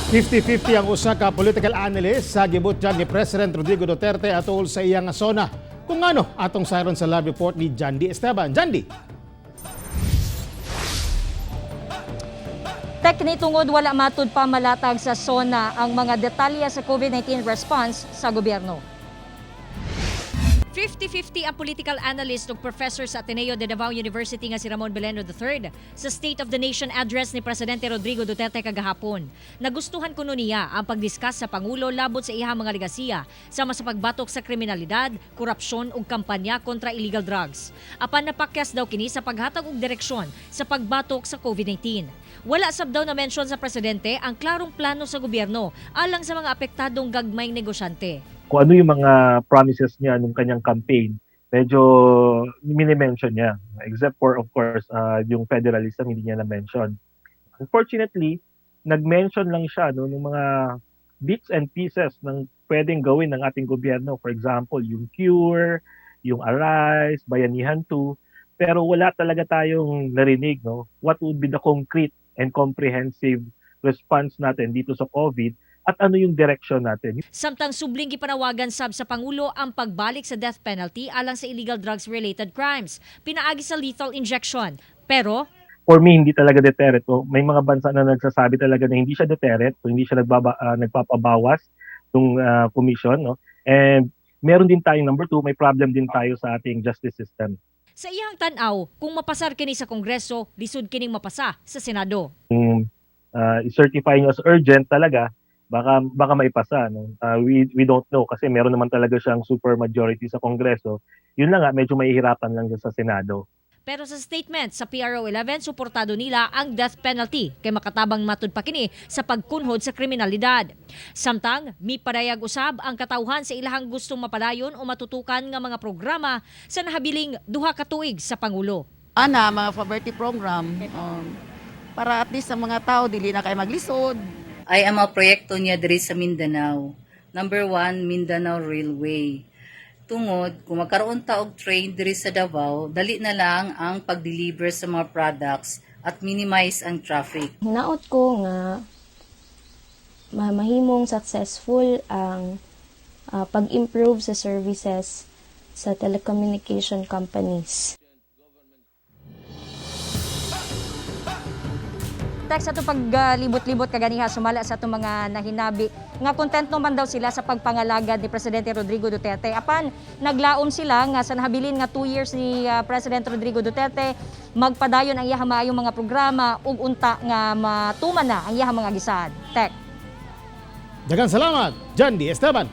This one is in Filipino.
50-50 ang usa ka political analyst sa gibutyan ni President Rodrigo Duterte atol sa iyang SONA. Kung ano, atong saron sa live report ni Jandy Esteban. Jandy. Tek ni tungod wala matud pa malatag sa SONA ang mga detalye sa COVID-19 response sa gobyerno. 50-50 ang political analyst ug professor sa Ateneo de Davao University nga si Ramon Beleno III sa State of the Nation address ni Presidente Rodrigo Duterte kagahapon. Nagustuhan kuno niya ang pagdiskas sa Pangulo labot sa iyang mga legasiya sama sa pagbatok sa kriminalidad, korupsyon ug kampanya kontra illegal drugs. Apan napakyas daw kini sa paghatag og direksyon sa pagbatok sa COVID-19. Wala sab daw na mention sa presidente ang klarong plano sa gobyerno alang sa mga apektadong gagmayng negosyante. Kung ano yung mga promises niya nung kanyang campaign, medyo mini-mention niya. Except for, of course, yung federalism, hindi niya na-mention. Unfortunately, nag-mention lang siya ng mga bits and pieces ng pwedeng gawin ng ating gobyerno. For example, yung CURE, yung ARISE, Bayanihan 2. Pero wala talaga tayong narinig, no? What would be the concrete and comprehensive response natin dito sa COVID at ano yung direksyon natin. Samtang subling gipanawagan sab sa Pangulo ang pagbalik sa death penalty alang sa illegal drugs-related crimes. Pinaagi sa lethal injection. Pero for me, hindi talaga deterrent. So, may mga bansa na nagsasabi talaga na hindi siya deterrent, so hindi siya nagpapabawas ng commission. No? And meron din tayong number 2, may problem din tayo sa ating justice system. sa iyang tanaw, kung mapasar kini sa Kongreso, lisod kining mapasa sa Senado. I-certify nyo as urgent talaga, baka maipasa. No? We don't know kasi meron naman talaga siyang super majority sa Kongreso. Yun lang nga, medyo mahihirapan lang dyan sa Senado. Pero sa statement sa PRO 11, suportado nila ang death penalty kay makatabang matud pa kini sa pagkunhod sa kriminalidad. Samtang mipadayag usab ang katawhan sa ilahang gustong mapadayon o matutukan nga mga programa sa nahabiling duha ka tuig sa Pangulo. Mga poverty program para at least sa mga tao dili na kay maglisod. Ay ang mga proyekto niya diri sa Mindanao. Number 1, Mindanao Railway. Tungod, kung magkaroon ta og train diri sa Davao, dali na lang ang pag-deliver sa mga products at minimize ang traffic. Hinaot ko nga mahimong successful ang pag-improve sa services sa telecommunication companies. Tek sa itong paglibot-libot kaganiha sumala sa itong mga nahinabi nga kontento man daw sila sa pagpangalagad ni Presidente Rodrigo Duterte. Apan naglaom sila nga sa nahabilin nga 2 years ni President Rodrigo Duterte magpadayon ang iyang maayong mga programa ug unta nga matuman na ang iyang mga gisad. Tek. Daghang salamat, Jandy Esteban.